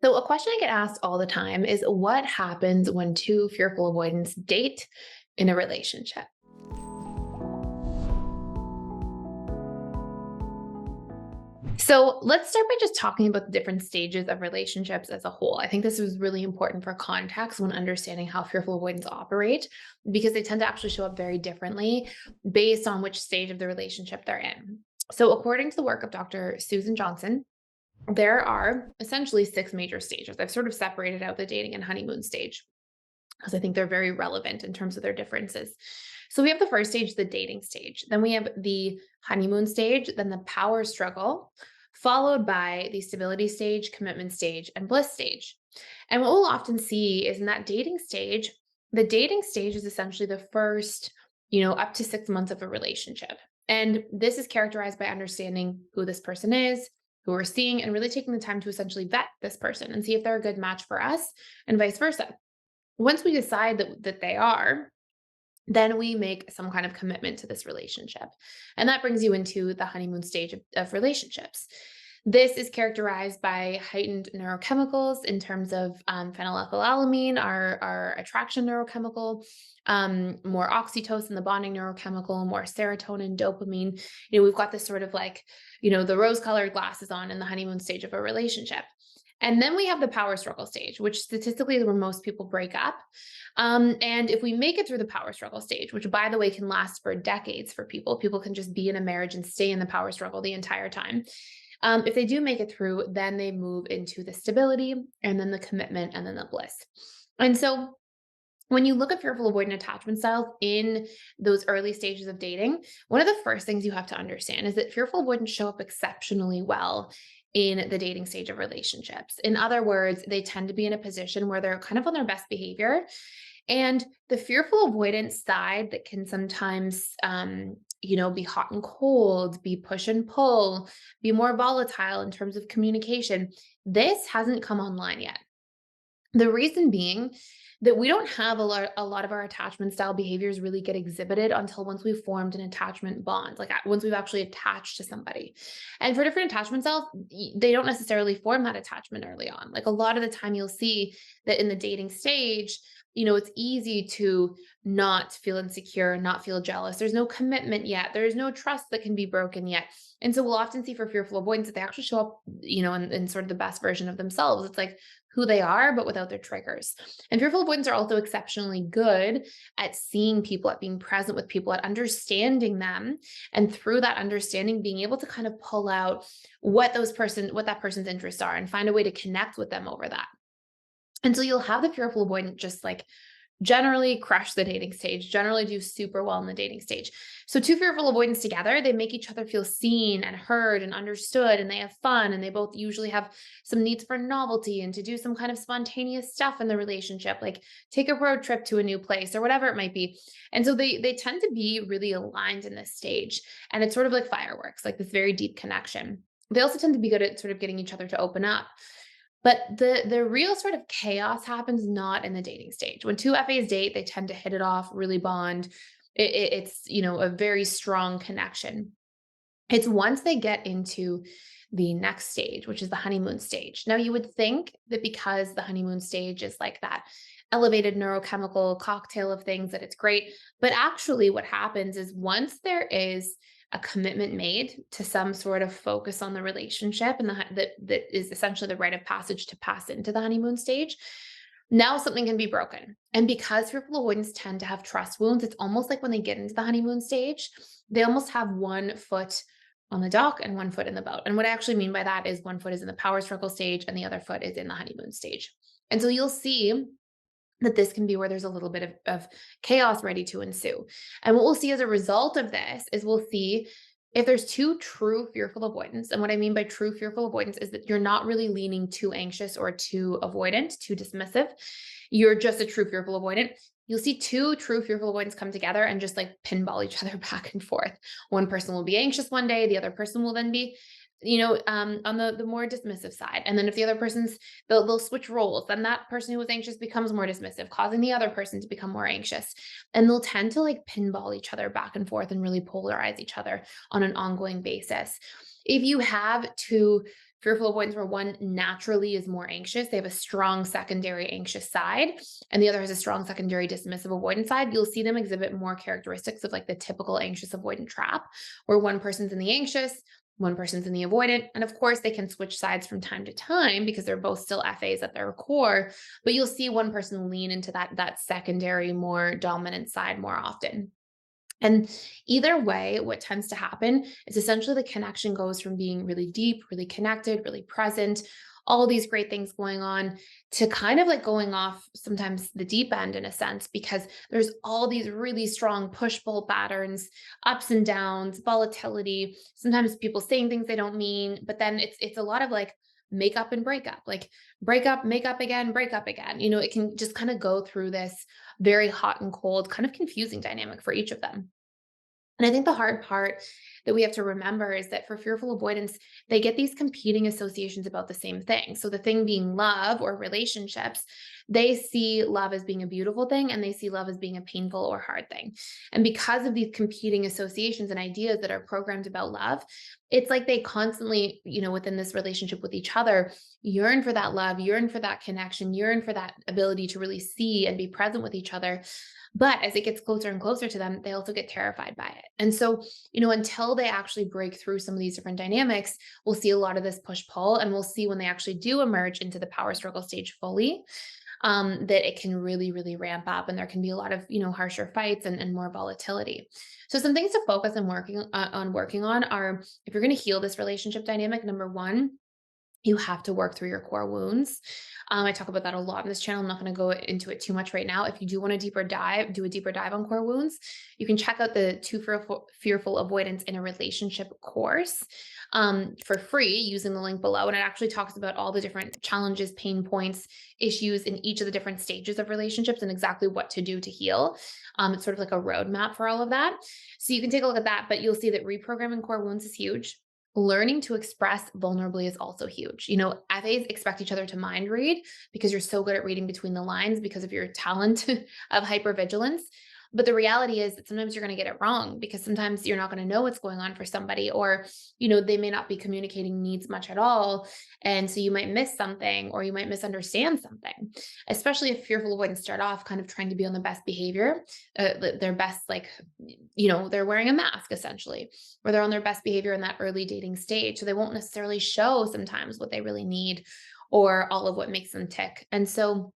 So, a question I get asked all the time is what happens when two fearful avoidants date in a relationship? So, let's start by just talking about the different stages of relationships as a whole. I think this is really important for context when understanding how fearful avoidants operate because they tend to actually show up very differently based on which stage of the relationship they're in. So, according to the work of Dr. Susan Johnson, there are essentially six major stages. I've sort of separated out the dating and honeymoon stage because I think they're very relevant in terms of their differences. So we have the first stage, the dating stage. Then we have the honeymoon stage, then the power struggle, followed by the stability stage, commitment stage, and bliss stage. And what we'll often see is in that dating stage, the dating stage is essentially the first, up to 6 months of a relationship. And this is characterized by understanding who this person is, who we're seeing, and really taking the time to essentially vet this person and see if they're a good match for us and vice versa. Once we decide that they are, then we make some kind of commitment to this relationship. And that brings you into the honeymoon stage of relationships. This is characterized by heightened neurochemicals in terms of phenylethylamine, our attraction neurochemical, more oxytocin, the bonding neurochemical, more serotonin, dopamine. We've got this sort of like, the rose colored glasses on in the honeymoon stage of a relationship. And then we have the power struggle stage, which statistically is where most people break up. And if we make it through the power struggle stage, which by the way can last for decades for people, people can just be in a marriage and stay in the power struggle the entire time. If they do make it through, then they move into the stability and then the commitment and then the bliss. And so when you look at fearful avoidant attachment styles in those early stages of dating, one of the first things you have to understand is that fearful avoidants show up exceptionally well in the dating stage of relationships. In other words, they tend to be in a position where they're kind of on their best behavior. And the fearful avoidance side that can sometimes, be hot and cold, be push and pull, be more volatile in terms of communication, this hasn't come online yet. The reason being that we don't have a lot of our attachment style behaviors really get exhibited until once we've formed an attachment bond, like once we've actually attached to somebody. And for different attachment styles, they don't necessarily form that attachment early on. Like a lot of the time you'll see that in the dating stage, it's easy to not feel insecure, not feel jealous. There's no commitment yet. There's no trust that can be broken yet. And so we'll often see for fearful avoidance that they actually show up, in sort of the best version of themselves. It's like who they are, but without their triggers. And fearful avoidants are also exceptionally good at seeing people, at being present with people, at understanding them. And through that understanding, being able to kind of pull out what that person's interests are and find a way to connect with them over that. And so you'll have the fearful avoidant just like generally crush the dating stage, generally do super well in the dating stage. So two fearful avoidants together, they make each other feel seen and heard and understood, and they have fun, and they both usually have some needs for novelty and to do some kind of spontaneous stuff in the relationship, like take a road trip to a new place or whatever it might be. And so they tend to be really aligned in this stage. And it's sort of like fireworks, like this very deep connection. They also tend to be good at sort of getting each other to open up. But the real sort of chaos happens not in the dating stage. When two FAs date, they tend to hit it off, really bond. It's a very strong connection. It's once they get into the next stage, which is the honeymoon stage. Now, you would think that because the honeymoon stage is like that elevated neurochemical cocktail of things, that it's great. But actually, what happens is once there is a commitment made to some sort of focus on the relationship and that is essentially the rite of passage to pass into the honeymoon stage, now something can be broken. And because fearful avoidants tend to have trust wounds, it's almost like when they get into the honeymoon stage, they almost have one foot on the dock and one foot in the boat. And what I actually mean by that is one foot is in the power struggle stage and the other foot is in the honeymoon stage. And so you'll see that this can be where there's a little bit of chaos ready to ensue. And what we'll see as a result of this is we'll see if there's two true fearful avoidance. And what I mean by true fearful avoidance is that you're not really leaning too anxious or too avoidant, too dismissive. You're just a true fearful avoidant. You'll see two true fearful avoidants come together and just like pinball each other back and forth. One person will be anxious one day, the other person will then be on the more dismissive side. And then if the other person's, they'll switch roles. Then that person who was anxious becomes more dismissive, causing the other person to become more anxious. And they'll tend to like pinball each other back and forth and really polarize each other on an ongoing basis. If you have two fearful avoidance where one naturally is more anxious, they have a strong secondary anxious side, and the other has a strong secondary dismissive avoidant side, you'll see them exhibit more characteristics of like the typical anxious avoidant trap, where one person's in the anxious, one person's in the avoidant. And of course, they can switch sides from time to time because they're both still FAs at their core, but you'll see one person lean into that secondary, more dominant side more often. And either way, what tends to happen is essentially the connection goes from being really deep, really connected, really present, all these great things going on to kind of like going off sometimes the deep end in a sense, because there's all these really strong push pull patterns, ups and downs, volatility, sometimes people saying things they don't mean, but then it's a lot of like make up and break up, like break up, make up again, break up again. It can just kind of go through this very hot and cold, kind of confusing dynamic for each of them. And I think the hard part that we have to remember is that for fearful avoidance, they get these competing associations about the same thing. So the thing being love or relationships, they see love as being a beautiful thing and they see love as being a painful or hard thing. And because of these competing associations and ideas that are programmed about love, it's like they constantly, within this relationship with each other, yearn for that love, yearn for that connection, yearn for that ability to really see and be present with each other. But as it gets closer and closer to them, they also get terrified by it. And so, until they actually break through some of these different dynamics, we'll see a lot of this push pull, and we'll see when they actually do emerge into the power struggle stage fully, that it can really, really ramp up, and there can be a lot of, harsher fights and more volatility. So some things to focus on working on are, if you're going to heal this relationship dynamic, number one, you have to work through your core wounds. I talk about that a lot on this channel. I'm not going to go into it too much right now. If you do want to do a deeper dive on core wounds, you can check out the fearful avoidance in a relationship course for free using the link below. And it actually talks about all the different challenges, pain points, issues in each of the different stages of relationships and exactly what to do to heal. It's sort of like a roadmap for all of that. So you can take a look at that, but you'll see that reprogramming core wounds is huge. Learning to express vulnerably is also huge. FAs expect each other to mind read because you're so good at reading between the lines because of your talent of hypervigilance. But the reality is that sometimes you're going to get it wrong because sometimes you're not going to know what's going on for somebody, or, they may not be communicating needs much at all. And so you might miss something or you might misunderstand something, especially if fearful avoidants start off kind of trying to be on the best behavior, their best, like, they're wearing a mask essentially, or they're on their best behavior in that early dating stage. So they won't necessarily show sometimes what they really need or all of what makes them tick. And so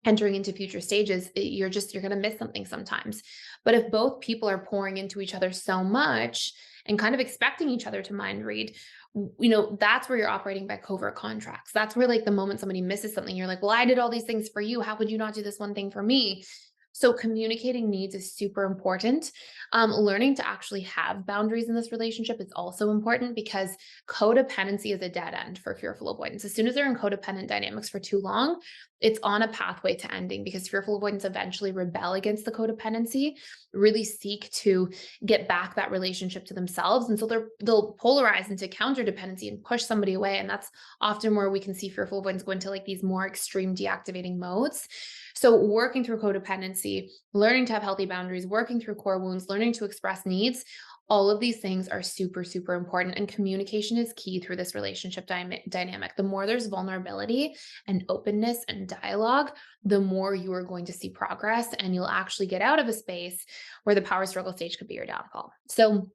entering into future stages, you're going to miss something sometimes. But if both people are pouring into each other so much and kind of expecting each other to mind read, that's where you're operating by covert contracts. That's where, like, the moment somebody misses something, you're like, well, I did all these things for you. How could you not do this one thing for me? So communicating needs is super important. Learning to actually have boundaries in this relationship is also important because codependency is a dead end for fearful avoidance. As soon as they're in codependent dynamics for too long, it's on a pathway to ending because fearful avoidants eventually rebel against the codependency, really seek to get back that relationship to themselves. And so they'll polarize into counter dependency and push somebody away. And that's often where we can see fearful avoidants go into like these more extreme deactivating modes. So working through codependency, learning to have healthy boundaries, working through core wounds, learning to express needs, all of these things are super, super important. And communication is key through this relationship dynamic. The more there's vulnerability and openness and dialogue, the more you are going to see progress and you'll actually get out of a space where the power struggle stage could be your downfall. So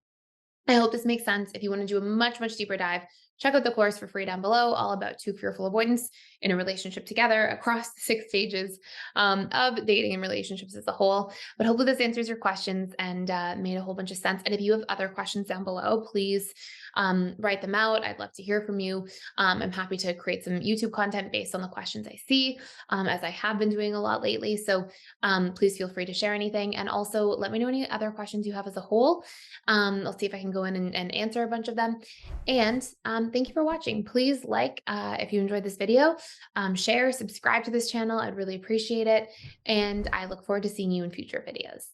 I hope this makes sense. If you want to do a much, much deeper dive, check out the course for free down below, all about two fearful avoidants in a relationship together across the 6 stages of dating and relationships as a whole. But hopefully this answers your questions and made a whole bunch of sense. And if you have other questions down below, please write them out. I'd love to hear from you. I'm happy to create some YouTube content based on the questions I see, as I have been doing a lot lately. So please feel free to share anything. And also let me know any other questions you have as a whole. I'll see if I can go in and answer a bunch of them. And thank you for watching. Please like if you enjoyed this video, share, subscribe to this channel. I'd really appreciate it. And I look forward to seeing you in future videos.